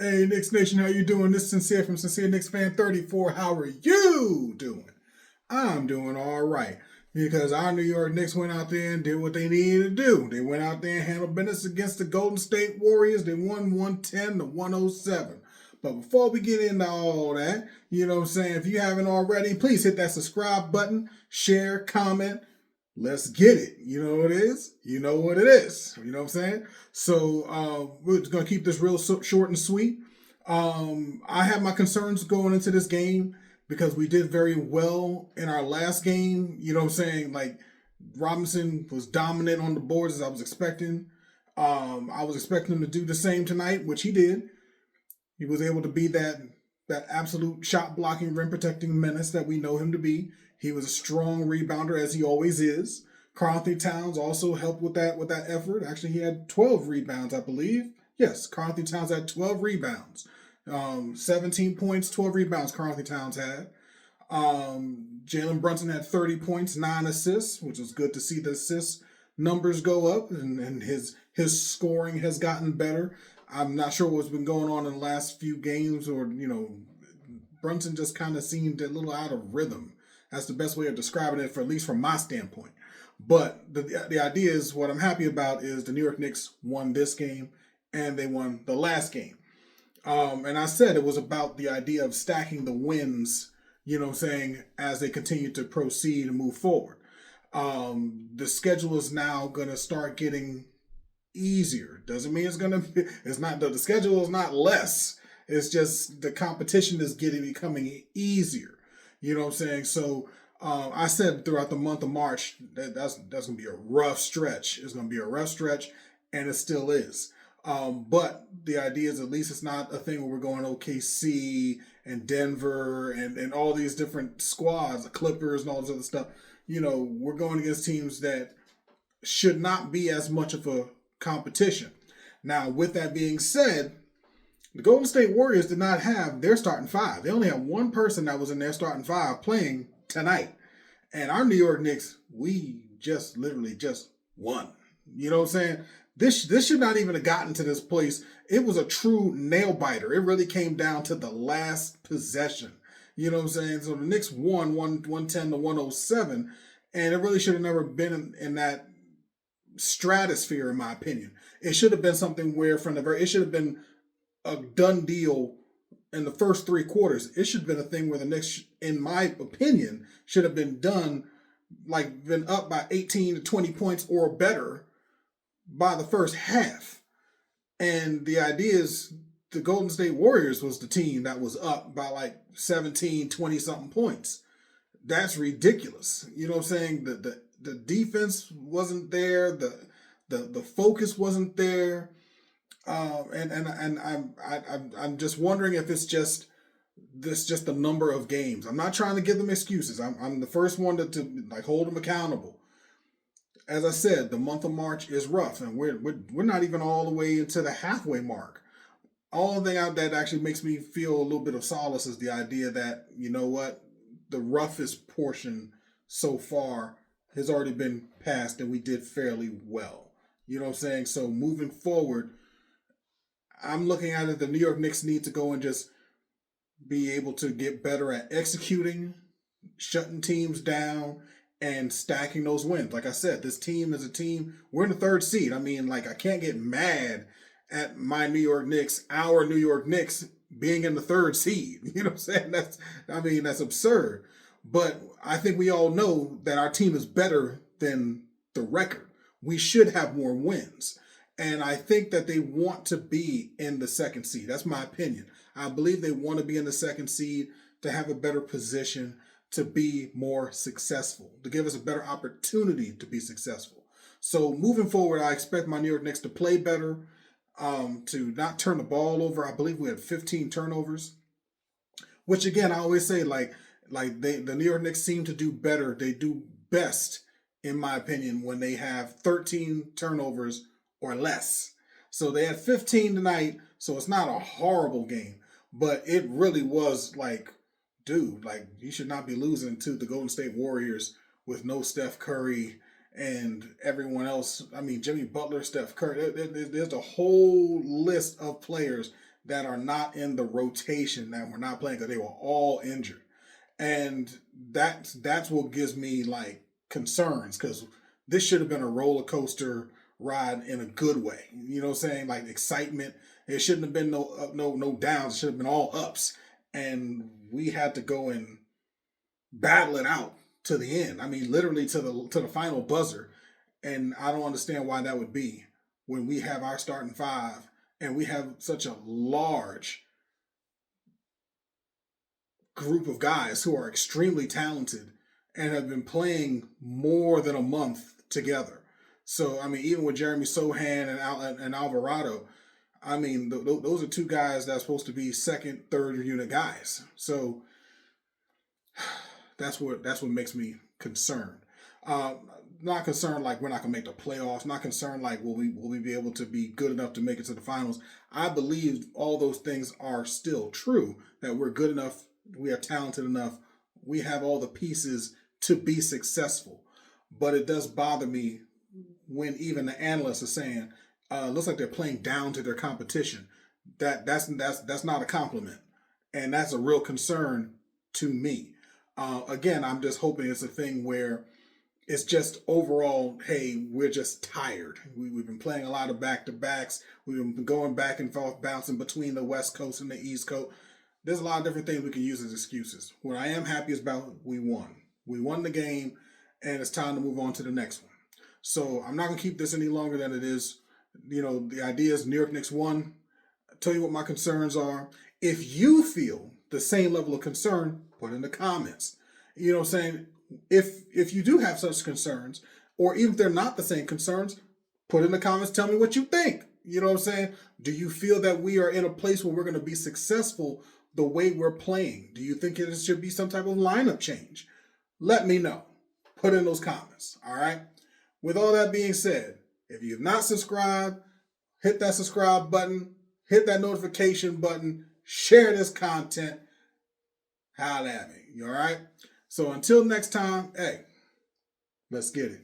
Hey, Knicks Nation, how you doing? This is Sincere from Sincere Knicks Fan 34. How are you doing? I'm doing all right because our New York Knicks went out there and did what they needed to do. They went out there and handled business against the Golden State Warriors. They won 110 to 107. But before we get into all that, you know what I'm saying? If you haven't already, please hit that subscribe button, share, comment. Let's get it. You know what it is? You know what it is. You know what I'm saying? So we're just going to keep this real short and sweet. I have my concerns going into this game because we did very well in our last game. You know what I'm saying? Like, Robinson was dominant on the boards as I was expecting. I was expecting him to do the same tonight, which he did. He was able to be that absolute shot blocking, rim protecting menace that we know him to be. He was a strong rebounder, as he always is. Karl-Anthony Towns also helped with that effort. Actually, he had 12 rebounds, I believe. Yes, Karl-Anthony Towns had 12 rebounds. 17 points, 12 rebounds Karl-Anthony Towns had. Jalen Brunson had 30 points, 9 assists, which was good to see the assist numbers go up, and his scoring has gotten better. I'm not sure what's been going on in the last few games, or, Brunson just kind of seemed a little out of rhythm. That's the best way of describing it, for at least from my standpoint. But the idea is, what I'm happy about is the New York Knicks won this game and they won the last game. And I said it was about the idea of stacking the wins, you know what I'm saying, as they continue to proceed and move forward. The schedule is now going to start getting easier. Doesn't mean the schedule is not less. It's just the competition is becoming easier. You know what I'm saying? So I said throughout the month of March that's going to be a rough stretch. It's going to be a rough stretch, and it still is. But the idea is, at least it's not a thing where we're going OKC and Denver and all these different squads, the Clippers and all this other stuff. We're going against teams that should not be as much of a competition. Now, with that being said, the Golden State Warriors did not have their starting five. They only had one person that was in their starting five playing tonight. And our New York Knicks, we just literally just won. You know what I'm saying? This should not even have gotten to this place. It was a true nail biter. It really came down to the last possession. You know what I'm saying? So the Knicks won 110 to 107, and it really should have never been in that stratosphere, in my opinion. It should have been something where it should have been a done deal in the first three quarters. It should have been a thing where the Knicks, in my opinion, should have been up by 18 to 20 points or better by the first half. And the idea is the Golden State Warriors was the team that was up by 17, 20 something points. That's ridiculous. You know what I'm saying? The defense wasn't there. The focus wasn't there. And I'm just wondering if it's just the number of games. I'm not trying to give them excuses. I'm the first one to hold them accountable. As I said, the month of March is rough, and we're not even all the way into the halfway mark. All the thing that actually makes me feel a little bit of solace is the idea that, you know what, the roughest portion so far has already been passed, and we did fairly well. You know what I'm saying? So moving forward, I'm looking at it, the New York Knicks need to go and just be able to get better at executing, shutting teams down, and stacking those wins. Like I said, this team is a team, we're in the third seed. I mean, I can't get mad at my New York Knicks, our New York Knicks, being in the third seed. You know what I'm saying? That's absurd. But I think we all know that our team is better than the record. We should have more wins. And I think that they want to be in the second seed. That's my opinion. I believe they want to be in the second seed to have a better position, to be more successful, to give us a better opportunity to be successful. So moving forward, I expect my New York Knicks to play better, to not turn the ball over. I believe we had 15 turnovers, which again, I always say, the New York Knicks seem to do better. They do best, in my opinion, when they have 13 turnovers or less. So they had 15 tonight, so it's not a horrible game, but it really was dude, you should not be losing to the Golden State Warriors with no Steph Curry and everyone else. I mean, Jimmy Butler, Steph Curry. There's a whole list of players that are not in the rotation that were not playing because they were all injured. And that's what gives me like concerns, because this should have been a roller coaster ride in a good way. You know what I'm saying? Like excitement. It shouldn't have been no downs. It should have been all ups. And we had to go and battle it out to the end. I mean, literally to the final buzzer. And I don't understand why that would be when we have our starting five and we have such a large group of guys who are extremely talented and have been playing more than a month together. So, I mean, even with Jeremy Sohan and Alvarado, I mean, those are two guys that's supposed to be second, third unit guys. So that's what makes me concerned. Not concerned like we're not gonna make the playoffs. Not concerned like will we be able to be good enough to make it to the finals. I believe all those things are still true. That we're good enough, we are talented enough, we have all the pieces to be successful. But it does bother me when even the analysts are saying, looks like they're playing down to their competition. That's not a compliment, and that's a real concern to me. Again, I'm just hoping it's a thing where it's just overall, hey, we're just tired. We've been playing a lot of back-to-backs. We've been going back and forth, bouncing between the West Coast and the East Coast. There's a lot of different things we can use as excuses. What I am happy is about, we won. We won the game, and it's time to move on to the next one. So I'm not going to keep this any longer than it is. You know, the idea is New York Knicks won. I'll tell you what my concerns are. If you feel the same level of concern, put in the comments. You know what I'm saying? If you do have such concerns, or even if they're not the same concerns, put in the comments, tell me what you think. You know what I'm saying? Do you feel that we are in a place where we're going to be successful the way we're playing? Do you think it should be some type of lineup change? Let me know. Put in those comments, all right? With all that being said, if you've not subscribed, hit that subscribe button, hit that notification button, share this content, holla at me, you all right? So until next time, hey, let's get it.